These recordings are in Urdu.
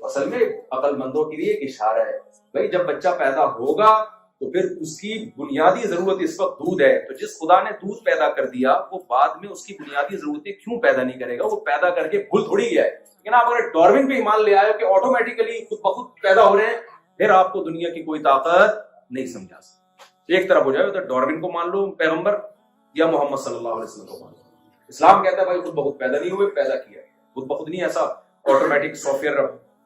اصل میں عقل مندوں کے لیے ایک اشارہ ہے بھائی جب بچہ پیدا ہوگا تو پھر اس کی بنیادی ضرورت اس وقت دودھ ہے, تو جس خدا نے دودھ پیدا کر دیا وہ بعد میں اس کی بنیادی ضرورتیں کیوں پیدا نہیں کرے گا؟ وہ پیدا کر کے بھول تھوڑی گیا ہے. لیکن آپ اگر ڈاروین پہ ایمان لے آئے کہ آٹومیٹیکلی خود بخود پیدا ہو رہے ہیں, پھر آپ کو دنیا کی کوئی طاقت نہیں سمجھا سکتی. ایک طرف ہو جائے تو ڈاروین کو مان لو پیغمبر, یا محمد صلی اللہ علیہ وسلم کو مان لو. اسلام کہتا ہے بھائی خود بخود پیدا نہیں ہوئے, پیدا کیا ہے. خود بخود نہیں, ایسا آٹومیٹک سافٹ ویئر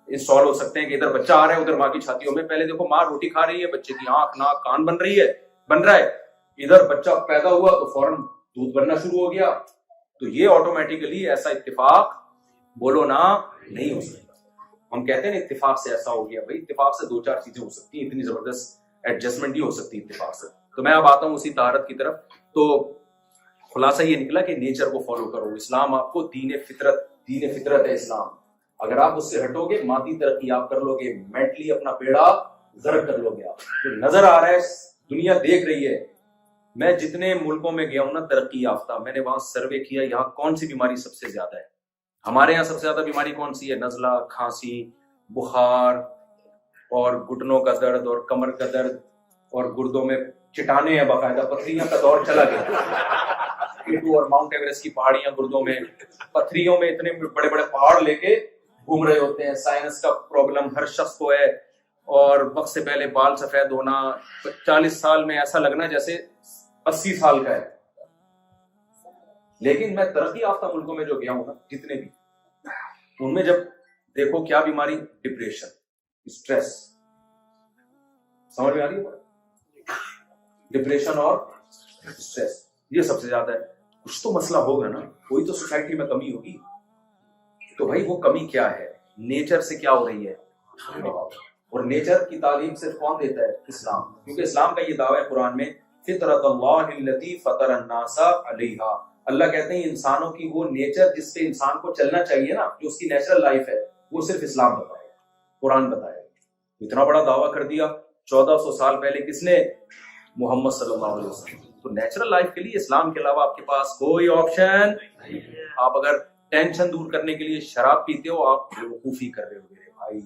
انسٹال ہو سکتے ہیں کہ ادھر بچہ آ رہا ہے ادھر ماں کی چھاتیوں میں. پہلے دیکھو ماں روٹی کھا رہی ہے, بچے کی آنکھ ناک کان بن رہا ہے, ادھر بچہ پیدا ہوا تو فوراً دودھ بننا شروع ہو گیا. تو یہ آٹومیٹیکلی ایسا اتفاق بولو نا نہیں ہو سکتا. ہم کہتے ہیں اتفاق سے ایسا ہو گیا, بھائی اتفاق سے دو چار چیزیں ہو سکتی ہیں, اتنی زبردست ایڈجسٹمنٹ نہیں ہو سکتی اتفاق سے. تو میں اب آتا ہوں اسی طہارت کی طرف. تو خلاصہ یہ نکلا کہ نیچر کو فالو کرو. اسلام آپ کو دین فطرت ہے اسلام. اگر آپ اس سے ہٹو گے مادی ترقی آپ کر لو گے, مینٹلی اپنا بیڑا غرق کر لو گے. آپ جو نظر آ رہا ہے دنیا دیکھ رہی ہے. میں جتنے ملکوں میں گیا ہوں نا ترقی یافتہ, میں نے وہاں سروے کیا یہاں کون سی بیماری سب سے زیادہ ہے. ہمارے یہاں سب سے زیادہ بیماری کون سی ہے؟ نزلہ, کھانسی, بخار اور گھٹنوں کا درد اور کمر کا درد اور گردوں میں چٹانے ہیں, باقاعدہ پتھریاں کا دور چلا گیا. اور ماؤنٹ ایوریسٹ کی پہاڑیاں گردوں میں, پتھریوں میں اتنے بڑے بڑے پہاڑ لے کے گھوم رہے ہوتے ہیں. سائنس کا پرابلم ہر شخص کو ہے. اور وقت سے پہلے بال سفید ہونا, 40 سال میں ایسا لگنا جیسے 80 سال کا ہے. لیکن میں ترقی یافتہ ملکوں میں جو گیا ہوں نا جتنے بھی, ان میں جب دیکھو کیا بیماری, ڈپریشن, اسٹریس, سمجھ میں آ رہی ہے؟ ڈپریشن اور اسٹریس یہ سب سے زیادہ ہے. کچھ تو مسئلہ ہوگا نا, کوئی تو سوسائٹی میں کمی ہوگی. تو بھائی وہ کمی کیا ہے؟ نیچر سے کیا ہو رہی ہے؟ اور نیچر کی تعلیم صرف کون دیتا ہے؟ اسلام. کیونکہ اسلام کا یہ دعویٰ ہے قرآن میں, فطرت اللہ التی فطر الناس علیہا. اللہ کہتے ہیں انسانوں کی وہ نیچر جس سے انسان کو چلنا چاہیے نا, جو اس کی نیچرل لائف ہے, وہ صرف اسلام بتائے, قرآن بتائے. اتنا بڑا دعویٰ کر دیا 1400 سال پہلے کس نے؟ محمد صلی اللہ علیہ وسلم. تو نیچرل لائف کے لیے اسلام کے علاوہ آپ کے پاس کوئی آپشن. آپ اگر ٹینشن دور کرنے کے لیے شراب پیتے ہو, آپ بیوقوفی کر رہے ہو میرے بھائی.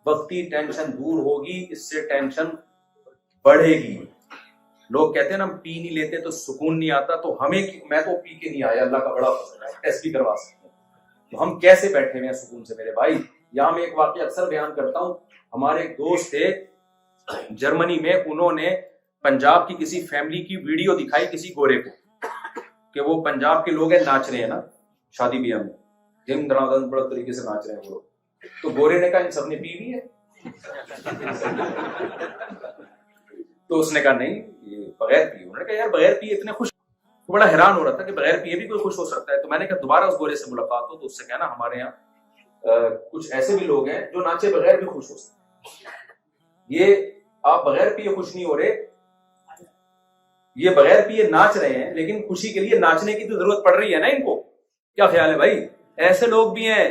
وقتی ٹینشن دور ہوگی, اس سے ٹینشن بڑھے گی. لوگ کہتے ہیں نا پی نہیں لیتے تو سکون نہیں آتا, تو میں تو پی کے نہیں آیا, اللہ کا بڑا فضل ہے, ٹیسٹ بھی کروا سکتے ہیں. تو ہم کیسے بیٹھے ہوئے ہیں سکون سے میرے بھائی؟ یہاں میں ایک واقعہ اکثر بیان کرتا ہوں. ہمارے ایک دوست تھے جرمنی میں, انہوں نے پنجاب کی کسی فیملی کی ویڈیو دکھائی کسی گورے کو کہ وہ پنجاب کے لوگ ہیں, ناچ رہے ہیں نا شادی بیاہ میں, دھم دھڑام بڑے طریقے سے ناچ رہے ہیں وہ. تو گورے نے کہا ان سب نے پی بھی ہے. تو اس نے کہا نہیں یہ بغیر پیے. انہوں نے کہا یار بغیر پیے اتنے خوش. بڑا حیران ہو رہا تھا کہ بغیر پیے بھی کوئی خوش ہو سکتا ہے. تو میں نے کہا دوبارہ اس گورے سے ملاقات ہو تو اس سے کہنا ہمارے یہاں کچھ ایسے بھی لوگ ہیں جو ناچے بغیر بھی خوش ہو سکتے ہیں. یہ آپ بغیر پیے خوش نہیں ہو رہے, یہ بغیر پیے ناچ رہے ہیں, لیکن خوشی کے لیے ناچنے کی تو ضرورت پڑ رہی ہے نا ان کو. کیا خیال ہے بھائی؟ ایسے لوگ بھی ہیں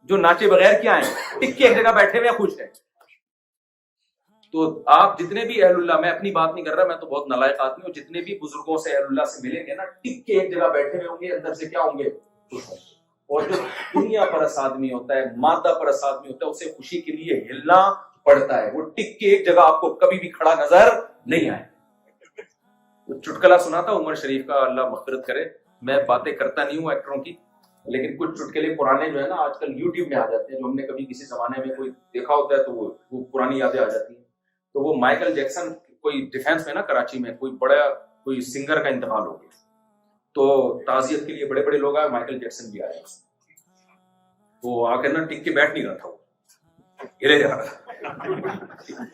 جو ناچے بغیر کیا ہیں, ٹک کے ایک جگہ بیٹھے ہوئے خوش ہیں. تو آپ جتنے بھی اہل اللہ, میں اپنی بات نہیں کر رہا, میں تو بہت نالائق آدمی ہوں, جتنے بھی بزرگوں سے اہل اللہ سے ملیں گے نا, ٹک کے ایک جگہ بیٹھے ہوئے ہوں گے, اندر سے کیا ہوں گے؟ خوش ہوں. اور جو دنیا پرست آدمی ہوتا ہے, مادہ پرست آدمی ہوتا ہے, اسے خوشی کے لیے ہلنا پڑتا ہے. وہ ٹک کے ایک جگہ آپ کو کبھی بھی کھڑا نظر نہیں آئے. چٹکلا سنا تھا عمر شریف کا, اللہ مغفرت کرے. میں باتیں کرتا نہیں ہوں ایکٹروں کی, لیکن کچھ چٹکلے پرانے جو ہے نا آج کل یوٹیوب میں آ جاتے ہیں, جو ہم نے کبھی کسی زمانے میں کوئی دیکھا ہوتا ہے تو وہ پرانی یادیں آ جاتی ہیں. تو وہ مائیکل جیکسن کوئی ڈیفینس میں نا کراچی میں کوئی سنگر کا انتقال ہو گیا, تو تعزیت کے لیے بڑے بڑے لوگ آئے, مائیکل جیکسن بھی آیا. وہ آ کر نا ٹک کے بیٹھ نہیں رہا تھا, وہ ہلے جا رہا تھا.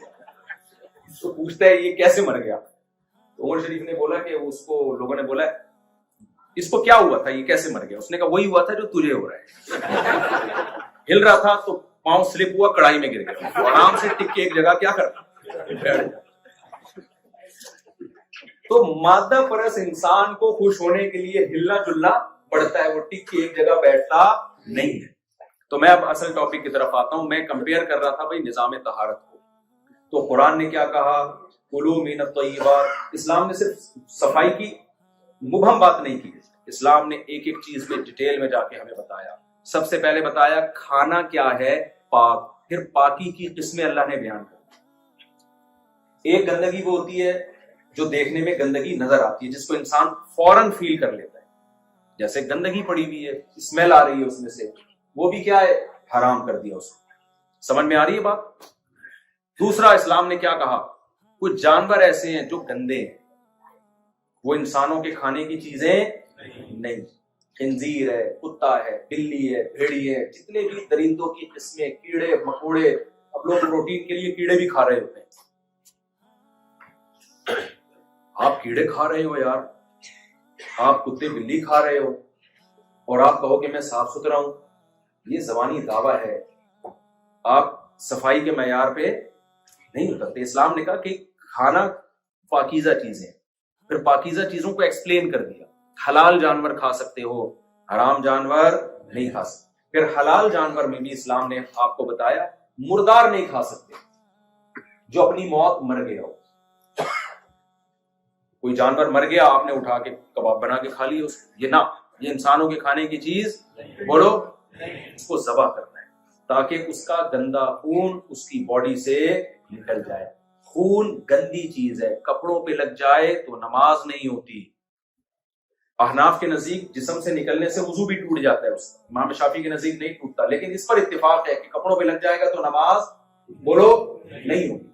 تو پوچھتا ہے یہ کیسے مر گیا؟ عمر شریف نے بولا کہ اس کو لوگوں نے بولا اس کو کیا ہوا تھا, یہ کیسے مر گیا؟ اس نے کہا وہی ہوا تھا جو تجھے ہو رہا ہے. ہل رہا تھا تو پاؤں سلپ ہوا, کڑائی میں گر گیا. آرام سے ٹک کے ایک جگہ کیا کرتا. تو مادہ پرست انسان کو خوش ہونے کے لیے ہلنا جلنا پڑتا ہے, وہ ٹک کے ایک جگہ بیٹھتا نہیں ہے. تو میں اب اصل ٹاپک کی طرف آتا ہوں. میں کمپیئر کر رہا تھا بھائی نظام طہارت کو. تو قرآن نے کیا کہا؟ کلوا من الطیبات. اسلام نے صرف صفائی کی مبہم بات نہیں کی, اسلام نے ایک ایک چیز میں ڈیٹیل میں جا کے ہمیں بتایا. سب سے پہلے بتایا کھانا کیا ہے؟ پاک. پھر پاکی کی قسمیں اللہ نے بیان کر دی۔ ایک گندگی وہ ہوتی ہے جو دیکھنے میں گندگی نظر آتی ہے، جس کو انسان فوراً فیل کر لیتا ہے، جیسے گندگی پڑی ہوئی ہے، اسمیل آ رہی ہے اس میں سے، وہ بھی کیا ہے؟ حرام کر دیا اس کو۔ سمجھ میں آ رہی ہے بات؟ دوسرا، اسلام نے کیا کہا؟ کچھ جانور ایسے ہیں جو گندے ہیں، وہ انسانوں کے کھانے کی چیزیں نہیں، خنزیر ہے، کتا ہے، بلی ہے، بھیڑی ہے، جتنے بھی درندوں کی قسمیں، کیڑے مکوڑے، اب لوگ پروٹین کے لیے کیڑے بھی کھا رہے ہوتے ہیں۔ آپ کیڑے کھا رہے ہو یار، آپ کتے بلی کھا رہے ہو، اور آپ کہو کہ میں صاف ستھرا ہوں، یہ زبانی دعویٰ ہے، آپ صفائی کے معیار پہ نہیں اترتے۔ اسلام نے کہا کہ کھانا پاکیزہ چیزیں، پھر پاکیزہ چیزوں کو ایکسپلین کر دیا، حلال جانور کھا سکتے ہو، حرام جانور نہیں کھا سکتے۔ پھر حلال جانور میں بھی اسلام نے آپ کو بتایا مردار نہیں کھا سکتے، جو اپنی موت مر گیا ہو۔ کوئی جانور مر گیا، آپ نے اٹھا کے کباب بنا کے کھا لیا اس کو، یہ نہ، یہ انسانوں کے کھانے کی چیز بولو، اس کو ذبح کرنا ہے تاکہ اس کا گندا خون اس کی باڈی سے نکل جائے۔ خون گندی چیز ہے، کپڑوں پہ لگ جائے تو نماز نہیں ہوتی۔ احناف کے نزدیک جسم سے نکلنے سے وضو بھی ٹوٹ جاتا ہے اس کا، امام شافعی کے نزدیک نہیں ٹوٹتا، لیکن اس پر اتفاق ہے کہ کپڑوں پہ لگ جائے گا تو نماز بولو نہیں ہوتی۔